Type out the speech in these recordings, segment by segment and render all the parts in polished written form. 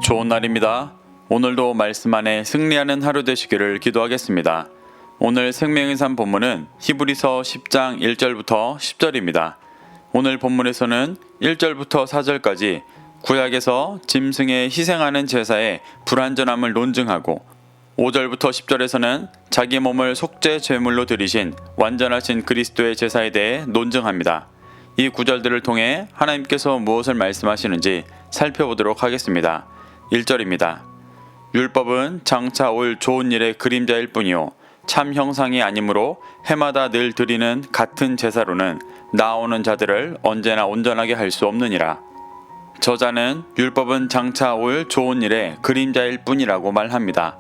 좋은 날입니다. 오늘도 말씀 안에 승리하는 하루 되시기를 기도하겠습니다. 오늘 생명의 삶 본문은 히브리서 10장 1절부터 10절입니다. 오늘 본문에서는 1절부터 4절까지 구약에서 짐승에 희생하는 제사의 불완전함을 논증하고 5절부터 10절에서는 자기 몸을 속죄 제물로 드리신 완전하신 그리스도의 제사에 대해 논증합니다. 이 구절들을 통해 하나님께서 무엇을 말씀하시는지 살펴보도록 하겠습니다. 1절입니다. 율법은 장차 올 좋은 일의 그림자일 뿐이요 참 형상이 아니므로 해마다 늘 드리는 같은 제사로는 나아오는 자들을 언제나 온전하게 할 수 없느니라. 저자는 율법은 장차 올 좋은 일의 그림자일 뿐이라고 말합니다.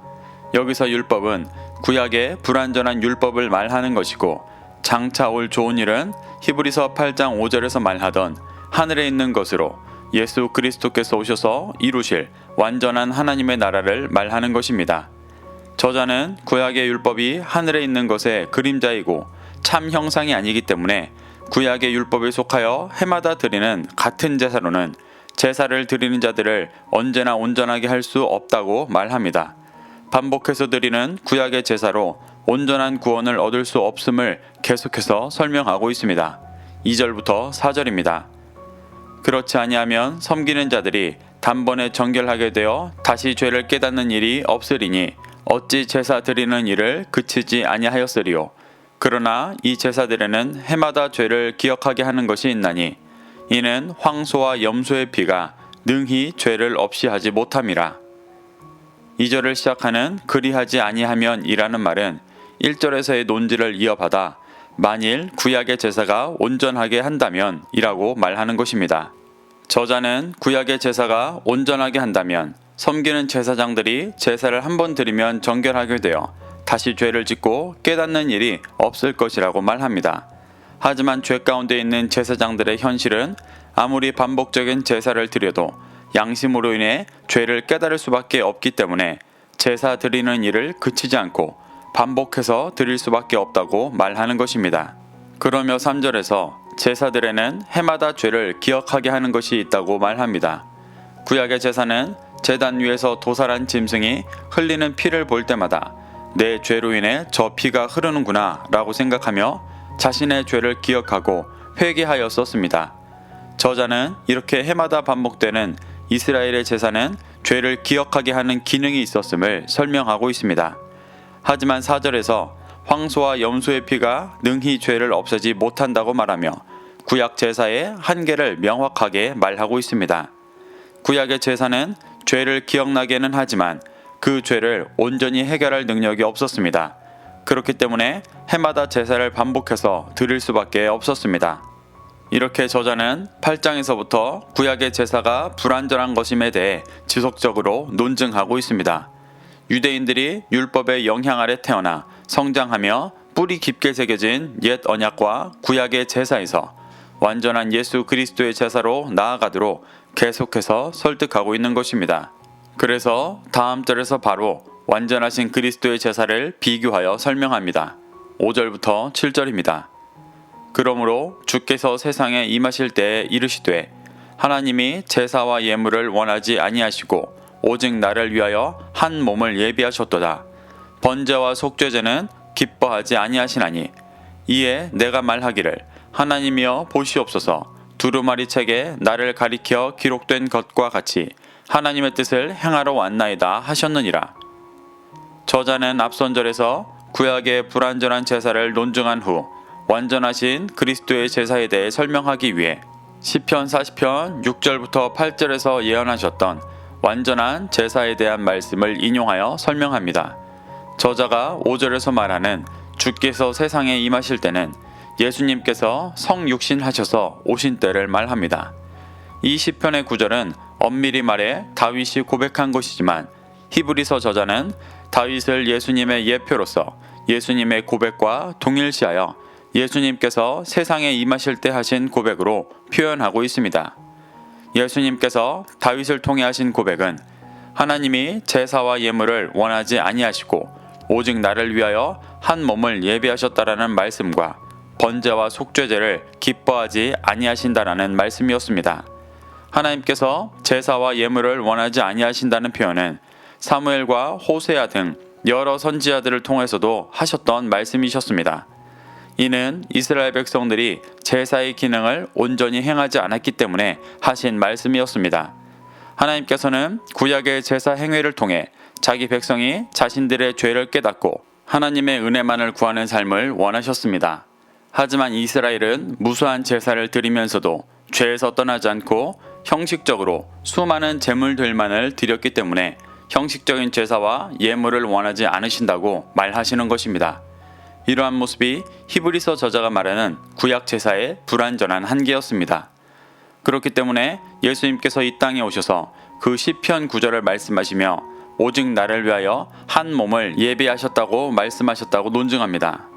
여기서 율법은 구약의 불완전한 율법을 말하는 것이고 장차 올 좋은 일은 히브리서 8장 5절에서 말하던 하늘에 있는 것으로 예수 그리스도께서 오셔서 이루실 완전한 하나님의 나라를 말하는 것입니다. 저자는 구약의 율법이 하늘에 있는 것의 그림자이고 참 형상이 아니기 때문에 구약의 율법에 속하여 해마다 드리는 같은 제사로는 제사를 드리는 자들을 언제나 온전하게 할 수 없다고 말합니다. 반복해서 드리는 구약의 제사로 온전한 구원을 얻을 수 없음을 계속해서 설명하고 있습니다. 2절부터 4절입니다. 그렇지 아니하면 섬기는 자들이 단번에 정결하게 되어 다시 죄를 깨닫는 일이 없으리니 어찌 제사 드리는 일을 그치지 아니하였으리요. 그러나 이 제사들에는 해마다 죄를 기억하게 하는 것이 있나니 이는 황소와 염소의 피가 능히 죄를 없이 하지 못함이라. 2절을 시작하는 그리하지 아니하면 이라는 말은 1절에서의 논지를 이어받아 만일 구약의 제사가 온전하게 한다면 이라고 말하는 것입니다. 저자는 구약의 제사가 온전하게 한다면 섬기는 제사장들이 제사를 한 번 드리면 정결하게 되어 다시 죄를 짓고 깨닫는 일이 없을 것이라고 말합니다. 하지만 죄 가운데 있는 제사장들의 현실은 아무리 반복적인 제사를 드려도 양심으로 인해 죄를 깨달을 수밖에 없기 때문에 제사 드리는 일을 그치지 않고 반복해서 드릴 수밖에 없다고 말하는 것입니다. 그러며 3절에서 제사들에는 해마다 죄를 기억하게 하는 것이 있다고 말합니다. 구약의 제사는 제단 위에서 도살한 짐승이 흘리는 피를 볼 때마다 내 죄로 인해 저 피가 흐르는구나 라고 생각하며 자신의 죄를 기억하고 회개하였었습니다. 저자는 이렇게 해마다 반복되는 이스라엘의 제사는 죄를 기억하게 하는 기능이 있었음을 설명하고 있습니다. 하지만 4절에서 황소와 염소의 피가 능히 죄를 없애지 못한다고 말하며 구약 제사의 한계를 명확하게 말하고 있습니다. 구약의 제사는 죄를 기억나게는 하지만 그 죄를 온전히 해결할 능력이 없었습니다. 그렇기 때문에 해마다 제사를 반복해서 드릴 수밖에 없었습니다. 이렇게 저자는 8장에서부터 구약의 제사가 불완전한 것임에 대해 지속적으로 논증하고 있습니다. 유대인들이 율법의 영향 아래 태어나 성장하며 뿌리 깊게 새겨진 옛 언약과 구약의 제사에서 완전한 예수 그리스도의 제사로 나아가도록 계속해서 설득하고 있는 것입니다. 그래서 다음 절에서 바로 완전하신 그리스도의 제사를 비교하여 설명합니다. 5절부터 7절입니다. 그러므로 주께서 세상에 임하실 때에 이르시되 하나님이 제사와 예물을 원하지 아니하시고 오직 나를 위하여 한 몸을 예비하셨도다. 번제와 속죄제는 기뻐하지 아니하시나니 이에 내가 말하기를 하나님이여 보시옵소서 두루마리 책에 나를 가리켜 기록된 것과 같이 하나님의 뜻을 행하러 왔나이다 하셨느니라. 저자는 앞선 절에서 구약의 불완전한 제사를 논증한 후 완전하신 그리스도의 제사에 대해 설명하기 위해 시편 40편 6절부터 8절에서 예언하셨던 완전한 제사에 대한 말씀을 인용하여 설명합니다. 저자가 5절에서 말하는 주께서 세상에 임하실 때는 예수님께서 성육신하셔서 오신 때를 말합니다. 이 시편의 구절은 엄밀히 말해 다윗이 고백한 것이지만 히브리서 저자는 다윗을 예수님의 예표로서 예수님의 고백과 동일시하여 예수님께서 세상에 임하실 때 하신 고백으로 표현하고 있습니다. 예수님께서 다윗을 통해 하신 고백은 하나님이 제사와 예물을 원하지 아니하시고 오직 나를 위하여 한 몸을 예비하셨다라는 말씀과 번제와 속죄제를 기뻐하지 아니하신다라는 말씀이었습니다. 하나님께서 제사와 예물을 원하지 아니하신다는 표현은 사무엘과 호세아 등 여러 선지자들을 통해서도 하셨던 말씀이셨습니다. 이는 이스라엘 백성들이 제사의 기능을 온전히 행하지 않았기 때문에 하신 말씀이었습니다. 하나님께서는 구약의 제사 행위를 통해 자기 백성이 자신들의 죄를 깨닫고 하나님의 은혜만을 구하는 삶을 원하셨습니다. 하지만 이스라엘은 무수한 제사를 드리면서도 죄에서 떠나지 않고 형식적으로 수많은 제물들만을 드렸기 때문에 형식적인 제사와 예물을 원하지 않으신다고 말하시는 것입니다. 이러한 모습이 히브리서 저자가 말하는 구약 제사의 불완전한 한계였습니다. 그렇기 때문에 예수님께서 이 땅에 오셔서 그 시편 9절을 말씀하시며 오직 나를 위하여 한 몸을 예비하셨다고 말씀하셨다고 논증합니다.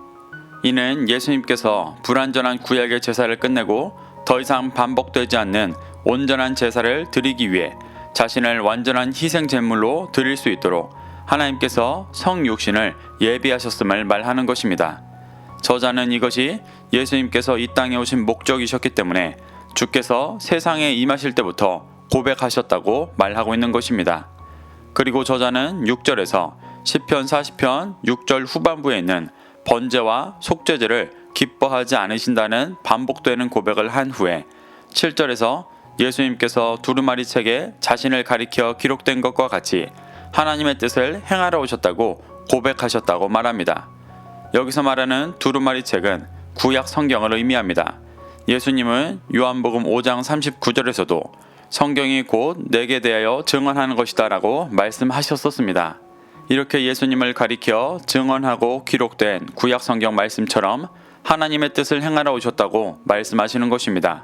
이는 예수님께서 불완전한 구약의 제사를 끝내고 더 이상 반복되지 않는 온전한 제사를 드리기 위해 자신을 완전한 희생 제물로 드릴 수 있도록 하나님께서 성육신을 예비하셨음을 말하는 것입니다. 저자는 이것이 예수님께서 이 땅에 오신 목적이셨기 때문에 주께서 세상에 임하실 때부터 고백하셨다고 말하고 있는 것입니다. 그리고 저자는 6절에서 시편 40편 6절 후반부에 있는 번제와 속죄제를 기뻐하지 않으신다는 반복되는 고백을 한 후에 7절에서 예수님께서 두루마리 책에 자신을 가리켜 기록된 것과 같이 하나님의 뜻을 행하러 오셨다고 고백하셨다고 말합니다. 여기서 말하는 두루마리 책은 구약 성경을 의미합니다. 예수님은 요한복음 5장 39절에서도 성경이 곧 내게 대하여 증언하는 것이다 라고 말씀하셨었습니다. 이렇게 예수님을 가리켜 증언하고 기록된 구약 성경 말씀처럼 하나님의 뜻을 행하러 오셨다고 말씀하시는 것입니다.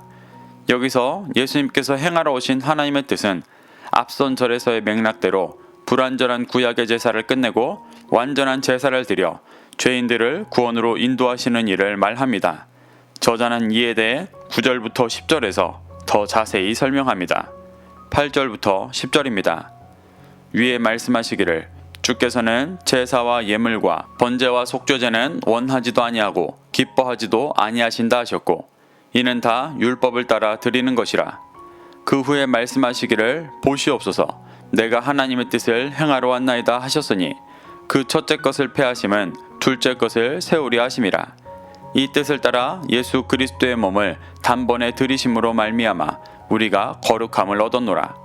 여기서 예수님께서 행하러 오신 하나님의 뜻은 앞선 절에서의 맥락대로 불완전한 구약의 제사를 끝내고 완전한 제사를 드려 죄인들을 구원으로 인도하시는 일을 말합니다. 저자는 이에 대해 9절부터 10절에서 더 자세히 설명합니다. 8절부터 10절입니다. 위에 말씀하시기를 주께서는 제사와 예물과 번제와 속죄제는 원하지도 아니하고 기뻐하지도 아니하신다 하셨고 이는 다 율법을 따라 드리는 것이라. 그 후에 말씀하시기를 보시옵소서 내가 하나님의 뜻을 행하러 왔나이다 하셨으니 그 첫째 것을 폐하심은 둘째 것을 세우려 하심이라. 이 뜻을 따라 예수 그리스도의 몸을 단번에 들이심으로 말미암아 우리가 거룩함을 얻었노라.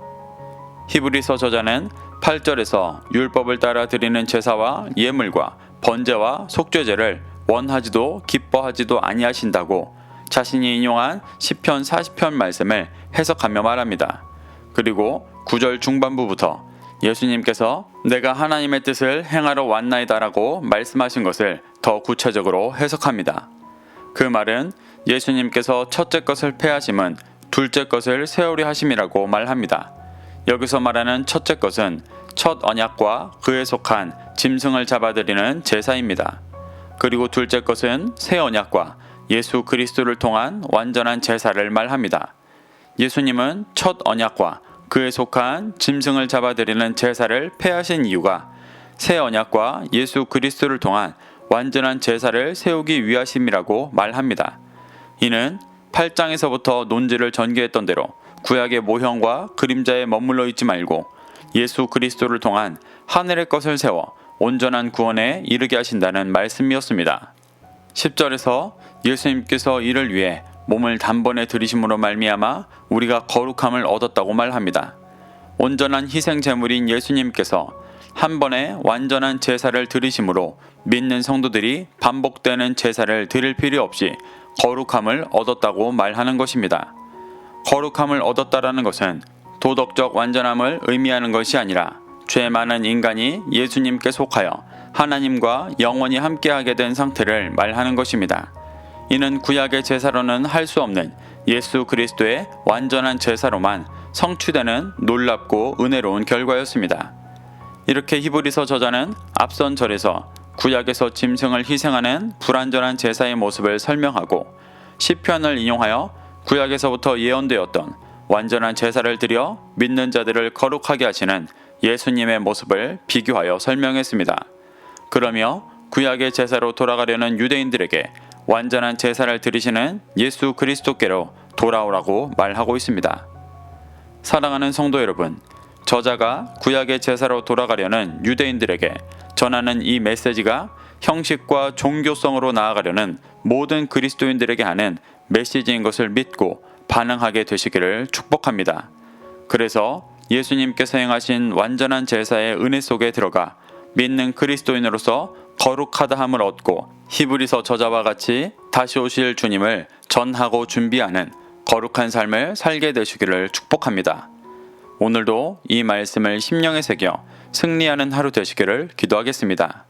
히브리서 저자는 8절에서 율법을 따라 드리는 제사와 예물과 번제와 속죄제를 원하지도 기뻐하지도 아니하신다고 자신이 인용한 시편 40편 말씀을 해석하며 말합니다. 그리고 9절 중반부부터 예수님께서 내가 하나님의 뜻을 행하러 왔나이다라고 말씀하신 것을 더 구체적으로 해석합니다. 그 말은 예수님께서 첫째 것을 폐하심은 둘째 것을 세우려 하심이라고 말합니다. 여기서 말하는 첫째 것은 첫 언약과 그에 속한 짐승을 잡아들이는 제사입니다. 그리고 둘째 것은 새 언약과 예수 그리스도를 통한 완전한 제사를 말합니다. 예수님은 첫 언약과 그에 속한 짐승을 잡아들이는 제사를 폐하신 이유가 새 언약과 예수 그리스도를 통한 완전한 제사를 세우기 위하심이라고 말합니다. 이는 8장에서부터 논지를 전개했던 대로 구약의 모형과 그림자에 머물러 있지 말고 예수 그리스도를 통한 하늘의 것을 세워 온전한 구원에 이르게 하신다는 말씀이었습니다. 10절에서 예수님께서 이를 위해 몸을 단번에 들이심으로 말미암아 우리가 거룩함을 얻었다고 말합니다. 온전한 희생 제물인 예수님께서 한 번에 완전한 제사를 드리심으로 믿는 성도들이 반복되는 제사를 드릴 필요 없이 거룩함을 얻었다고 말하는 것입니다. 거룩함을 얻었다라는 것은 도덕적 완전함을 의미하는 것이 아니라 죄 많은 인간이 예수님께 속하여 하나님과 영원히 함께하게 된 상태를 말하는 것입니다. 이는 구약의 제사로는 할 수 없는 예수 그리스도의 완전한 제사로만 성취되는 놀랍고 은혜로운 결과였습니다. 이렇게 히브리서 저자는 앞선 절에서 구약에서 짐승을 희생하는 불완전한 제사의 모습을 설명하고 시편을 인용하여 구약에서부터 예언되었던 완전한 제사를 드려 믿는 자들을 거룩하게 하시는 예수님의 모습을 비교하여 설명했습니다. 그러며 구약의 제사로 돌아가려는 유대인들에게 완전한 제사를 드리시는 예수 그리스도께로 돌아오라고 말하고 있습니다. 사랑하는 성도 여러분, 저자가 구약의 제사로 돌아가려는 유대인들에게 전하는 이 메시지가 형식과 종교성으로 나아가려는 모든 그리스도인들에게 하는 메시지인 것을 믿고 반응하게 되시기를 축복합니다. 그래서 예수님께서 행하신 완전한 제사의 은혜 속에 들어가 믿는 그리스도인으로서 거룩하다함을 얻고 히브리서 저자와 같이 다시 오실 주님을 전하고 준비하는 거룩한 삶을 살게 되시기를 축복합니다. 오늘도 이 말씀을 심령에 새겨 승리하는 하루 되시기를 기도하겠습니다.